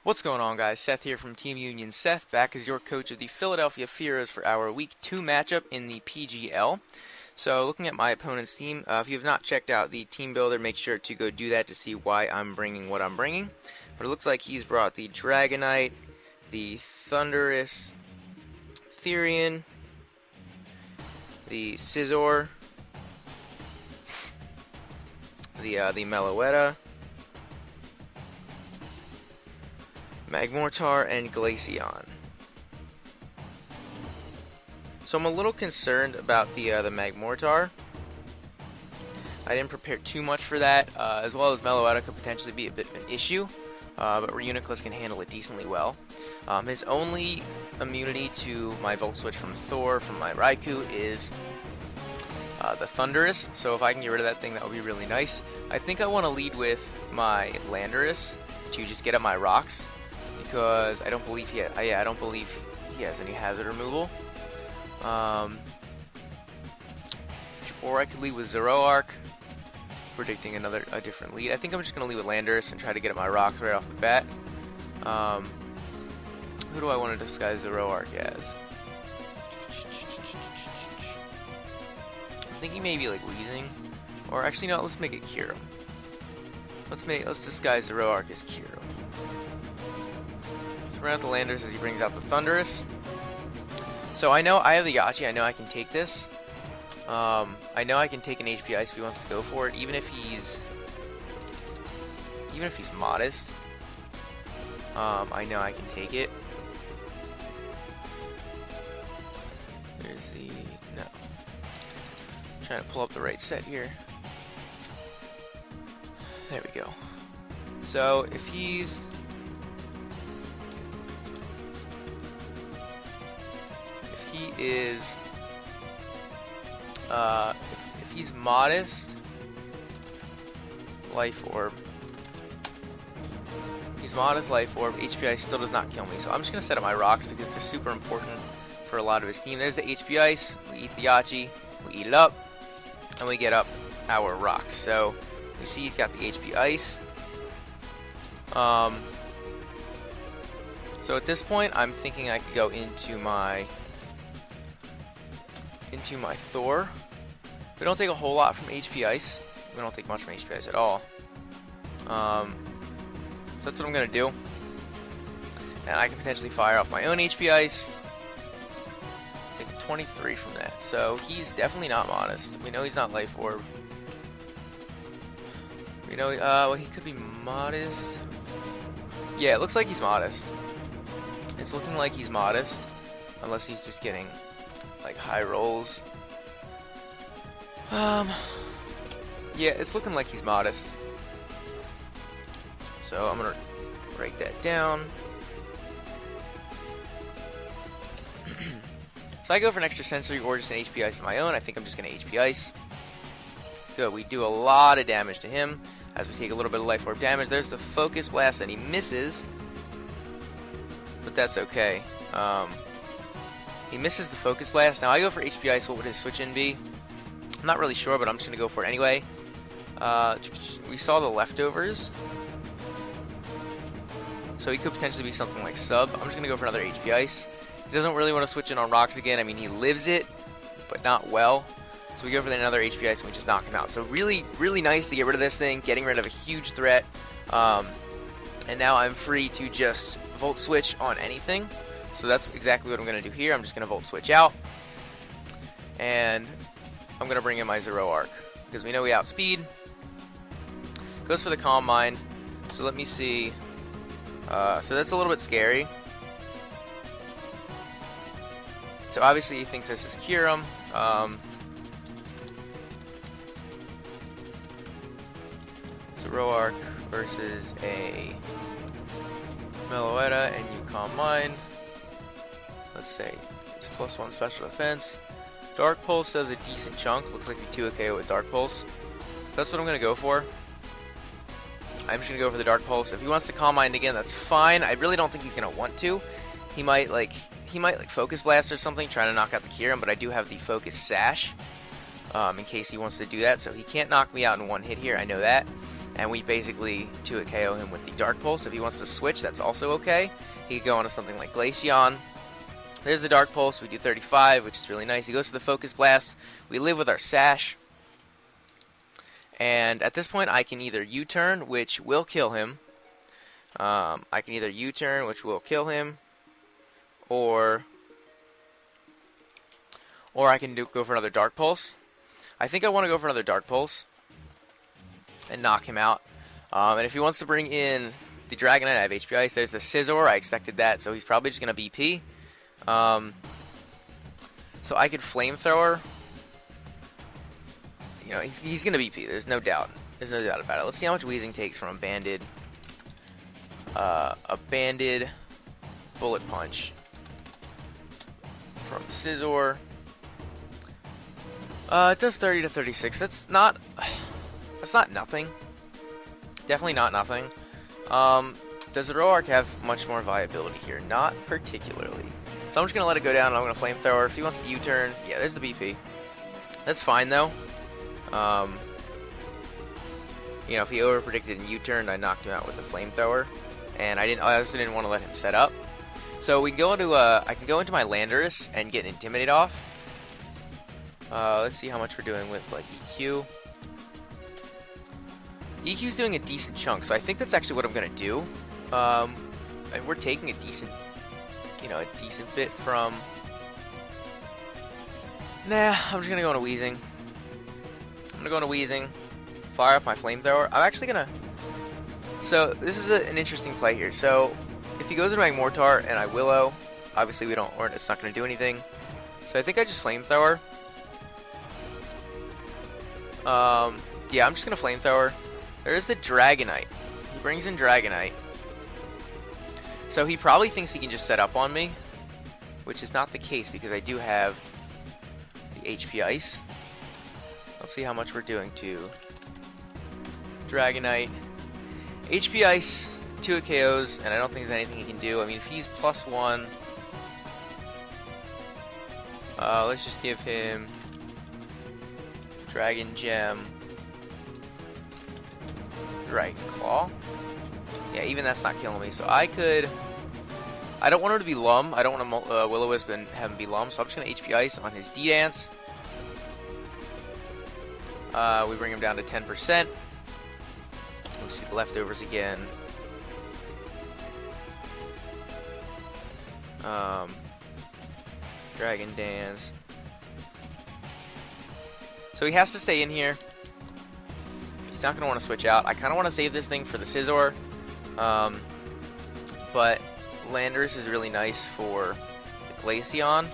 What's going on, guys? Seth here from Team Union Seth, back as your coach of the Philadelphia Fearows for our Week 2 matchup in the PGL. So, looking at my opponent's team, if you have not checked out the team builder, make sure to go do that to see why I'm bringing what I'm bringing. But it looks like he's brought the Dragonite, the Thundurus-Therian, the Scizor, the Meloetta, Magmortar, and Glaceon. So I'm a little concerned about the Magmortar. I didn't prepare too much for that, as well as Meloetta could potentially be a bit of an issue, but Reuniclus can handle it decently well. His only immunity to my Volt Switch from Thor from my Raikou is the Thundurus, so if I can get rid of that thing, that would be really nice. I think I want to lead with my Landorus to just get up my rocks, because I don't believe he has any hazard removal. Or I could lead with Zoroark, predicting a different lead. I think I'm just going to lead with Landorus and try to get at my rocks right off the bat. Who do I want to disguise Zoroark as? I'm thinking maybe like Weezing, or actually no, let's make it Kiro. Let's disguise Zoroark as Kiro. Run out the Landorus as he brings out the Thundurus. So I know I have the Yachi. I know I can take this. I know I can take an HP Ice if he wants to go for it, even if he's modest. I know I can take it. There's the no. I'm trying to pull up the right set here. There we go. So if he's if he's modest, Life Orb. He's modest, Life Orb, HP Ice still does not kill me. So I'm just going to set up my rocks because they're super important for a lot of his team. There's the HP Ice, we eat the Yachi, we eat it up, and we get up our rocks. So you see he's got the HP Ice. So at this point I'm thinking I could go into my Thor. We don't take a whole lot from HP Ice. We don't take much from HP Ice at all. So that's what I'm going to do. And I can potentially fire off my own HP Ice. Take 23 from that. So he's definitely not modest. We know he's not Life Orb. We know, well, he could be modest. Yeah, it looks like he's modest. It's looking like he's modest. Unless he's just getting like high rolls. Yeah, it's looking like he's modest. So I'm gonna break that down. So I go for an extra sensory or just an HP Ice of my own. I think I'm just gonna HP Ice. Good, we do a lot of damage to him as we take a little bit of Life Orb damage. There's the Focus Blast and he misses, but that's okay. He misses the Focus Blast. Now I go for HP Ice. What would his switch in be? I'm not really sure, but I'm just going to go for it anyway. We saw the Leftovers. So he could potentially be something like Sub. I'm just going to go for another HP Ice. He doesn't really want to switch in on Rocks again. I mean, he lives it, but not well. So we go for another HP Ice and we just knock him out. So really, really nice to get rid of this thing, getting rid of a huge threat. And now I'm free to just Volt Switch on anything. So that's exactly what I'm going to do here. I'm just going to Volt Switch out. And I'm going to bring in my Zoroark, because we know we outspeed. Goes for the Calm Mind. So let me see. So that's a little bit scary. So obviously he thinks this is Kyurem. Zoroark versus a Meloetta, and you Calm Mind. Let's say it's +1 special defense. Dark Pulse does a decent chunk. Looks like we 2 KO with Dark Pulse. That's what I'm going to go for. I'm just going to go for the Dark Pulse. If he wants to Calm Mind again, that's fine. I really don't think he's going to want to. He might like Focus Blast or something, trying to knock out the Kyurem, but I do have the Focus Sash in case he wants to do that. So he can't knock me out in one hit here. I know that. and we basically 2-hit KO him with the Dark Pulse. If he wants to switch, that's also okay. He could go on to something like Glaceon. There's the Dark Pulse. We do 35, which is really nice. He goes for the Focus Blast. We live with our Sash. And at this point, I can either U-turn, which will kill him. I can either U-turn, which will kill him, or I can go for another Dark Pulse. I think I want to go for another Dark Pulse and knock him out. And if he wants to bring in the Dragonite, I have HP Ice. There's the Scizor. I expected that, so he's probably just going to BP. So I could Flamethrower. You know, he's going to BP. There's no doubt. There's no doubt about it. Let's see how much Wheezing takes from a banded Bullet Punch from Scizor. It does 30 to 36. That's not nothing. Definitely not nothing. Does the Roark have much more viability here? Not particularly. So I'm just going to let it go down, and I'm going to Flamethrower. If he wants to U-turn, yeah, there's the BP. That's fine, though. You know, if he over-predicted and U-turned, I knocked him out with the Flamethrower. And I also didn't want to let him set up. So we can go into, I can go into my Landorus and get an Intimidate off. Let's see how much we're doing with, like, EQ. EQ's doing a decent chunk, so I think that's actually what I'm going to do. And we're taking a decent, you know, a decent bit from... Nah, I'm just going to go into Wheezing. I'm going to go into Wheezing, fire up my Flamethrower. I'm actually going to... So, this is an interesting play here. So, if he goes into Magmortar and I Willow, obviously it's not going to do anything. So I think I just Flamethrower. Yeah, I'm just going to Flamethrower. There's the Dragonite. He brings in Dragonite. So he probably thinks he can just set up on me, which is not the case because I do have the HP Ice. Let's see how much we're doing to Dragonite. HP Ice, 2 KOs, and I don't think there's anything he can do. I mean, if he's +1, let's just give him Dragon Gem, Dragon Claw. Yeah, even that's not killing me. So I don't want him to be Lum. I don't want to Will-O-Wisp and have him be Lum. So I'm just going to HP Ice on his D-Dance. We bring him down to 10%. We'll see the leftovers again. Dragon Dance. So he has to stay in here. He's not going to want to switch out. I kind of want to save this thing for the Scizor. But Landorus is really nice for the Glaceon.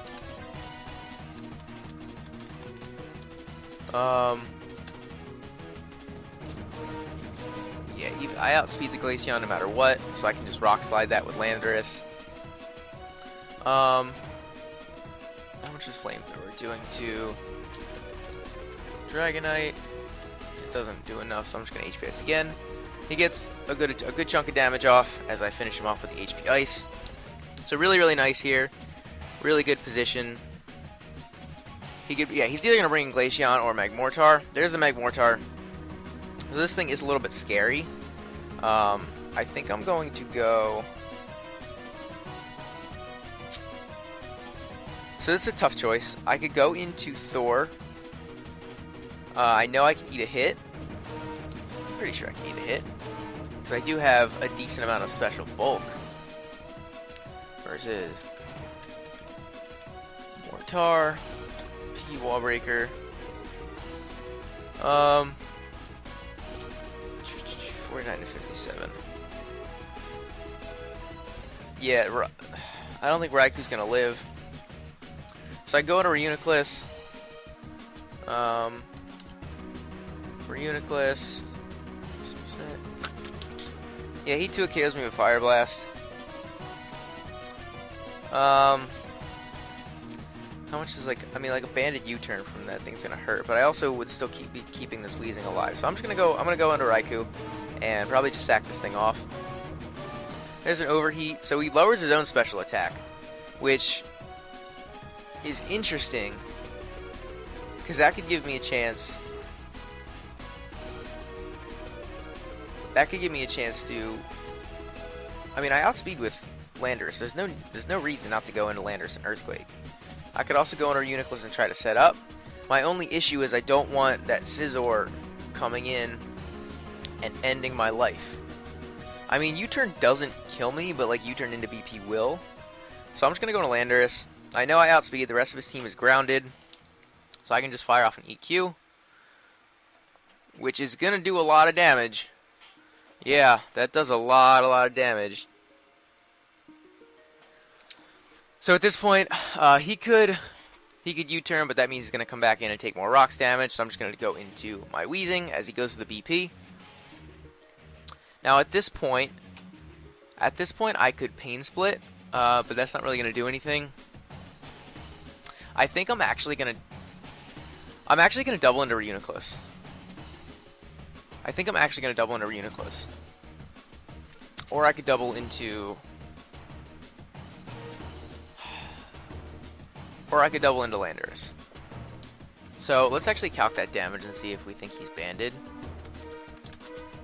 Yeah, I outspeed the Glaceon no matter what, so I can just Rock Slide that with Landorus. How much is Flamethrower doing to Dragonite? It doesn't do enough, so I'm just going to HP Ice again. He gets a good chunk of damage off as I finish him off with the HP Ice. So really, really nice here. Really good position. He's either going to bring in Glaceon or Magmortar. There's the Magmortar. So this thing is a little bit scary. I think I'm going to go... So this is a tough choice. I could go into Thor. I know I can eat a hit. Pretty sure I can eat a hit. Because I do have a decent amount of special bulk. Versus Mortar. P Wall Breaker. 49 to 57. Yeah, I don't think Raikou's gonna live. So I go into Reuniclus. Reuniclus. Yeah, he 2 KOs me with Fire Blast. How much is like a banded U-turn from that thing's gonna hurt, but I also would still be keeping this Wheezing alive. So I'm gonna go into Raikou and probably just sack this thing off. There's an Overheat, so he lowers his own special attack, which is interesting because that could give me a chance that could give me a chance to... I mean, I outspeed with Landorus. There's no reason not to go into Landorus and Earthquake. I could also go into Uniclus and try to set up. My only issue is I don't want that Scizor coming in and ending my life. I mean, U-turn doesn't kill me, but like U-turn into BP will. So I'm just going to go into Landorus. I know I outspeed. The rest of his team is grounded. So I can just fire off an EQ, which is going to do a lot of damage. Yeah, that does a lot of damage. So at this point, he could U-turn, but that means he's going to come back in and take more rocks damage. So I'm just going to go into my Weezing as he goes to the BP. Now at this point, I could Pain Split, but that's not really going to do anything. I think I'm actually going to double into Uniclus. I think I'm actually going to double into Uniclus. Or I could double into... Or I could double into Landorus. So let's actually calc that damage and see if we think he's banded.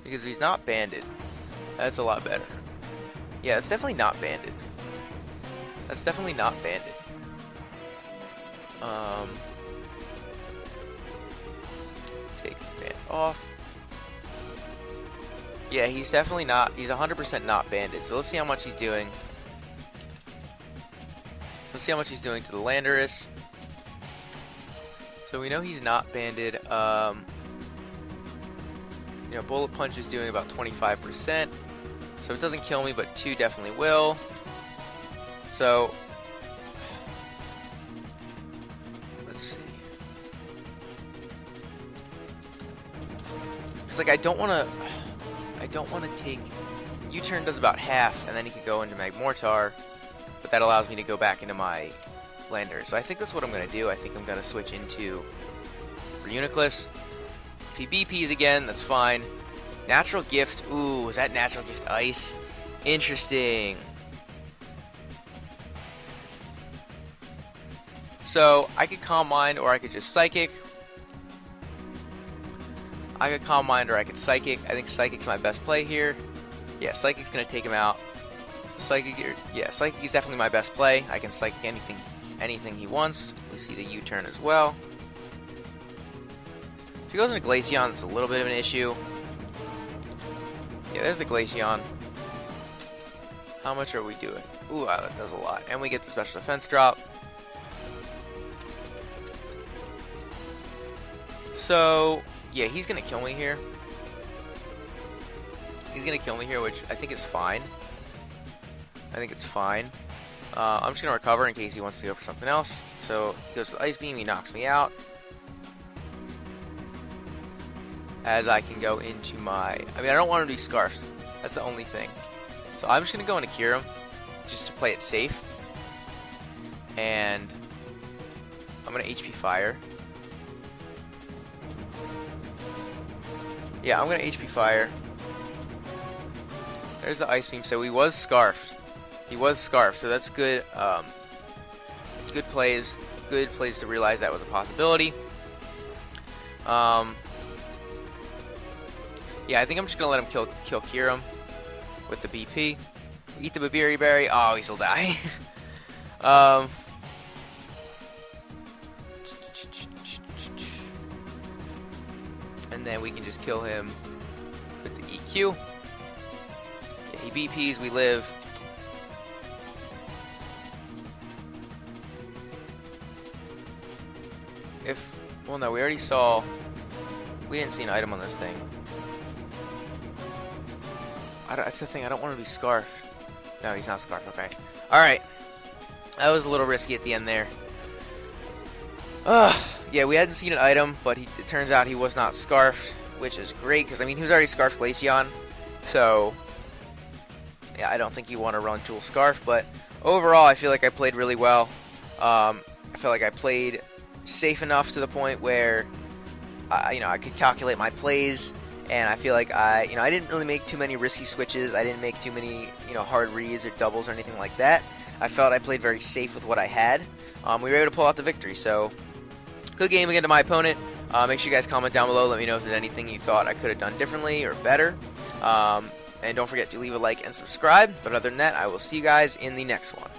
Because if he's not banded, that's a lot better. Yeah, it's definitely not banded. That's definitely not banded. Take the band off. Yeah, he's definitely not. He's 100% not banded. So let's see how much he's doing. Let's see how much he's doing to the Landorus. So we know he's not banded. You know, Bullet Punch is doing about 25%. So it doesn't kill me, but 2 definitely will. So let's see. Because like I don't want to take... U-turn does about half, and then he could go into Magmortar. But that allows me to go back into my Landorus. So I think that's what I'm going to do. I think I'm going to switch into Uniclus. If he BPs again, that's fine. Natural Gift. Ooh, is that Natural Gift Ice? Interesting. So I could Calm Mind, or I could just Psychic. I could Calm Mind, or I could Psychic. I think Psychic's my best play here. Yeah, Psychic's going to take him out. Psychic is definitely my best play. I can Psychic anything he wants. We see the U-turn as well. If he goes into Glaceon, it's a little bit of an issue. Yeah, there's the Glaceon. How much are we doing? Ooh, that does a lot. And we get the special defense drop. So, yeah, he's going to kill me here. He's going to kill me here, which I think is fine. I think it's fine. I'm just going to recover in case he wants to go for something else. So, he goes with Ice Beam, he knocks me out. As I can go into my... I mean, I don't want him to be Scarfed. That's the only thing. So, I'm just going to go into Kyurem, just to play it safe. And I'm going to HP Fire. Yeah, I'm going to HP Fire. There's the Ice Beam. So, he was Scarfed. He was Scarfed, so that's good. Good plays to realize that was a possibility. Yeah, I think I'm just gonna let him kill Kyurem with the BP. Eat the Babiri Berry. Oh, he'll die. And then we can just kill him with the EQ. Yeah, he BPs. We live. Well, no, we already saw... We didn't see an item on this thing. That's the thing, I don't want to be Scarfed. No, he's not Scarfed, okay. Alright. That was a little risky at the end there. Yeah, we hadn't seen an item, but it turns out he was not Scarfed, which is great, because, I mean, he was already Scarfed Glaceon. So, yeah, I don't think you want to run dual Scarf, but overall, I feel like I played really well. I feel like I played safe enough to the point where I could calculate my plays, and I feel like I didn't really make too many risky switches. I didn't make too many hard reads or doubles or anything like that. I felt I played very safe with what I had. We were able to pull out the victory. So good game again to my opponent. Make sure you guys comment down below. Let me know if there's anything you thought I could have done differently or better. And don't forget to leave a like and subscribe. But other than that, I will see you guys in the next one.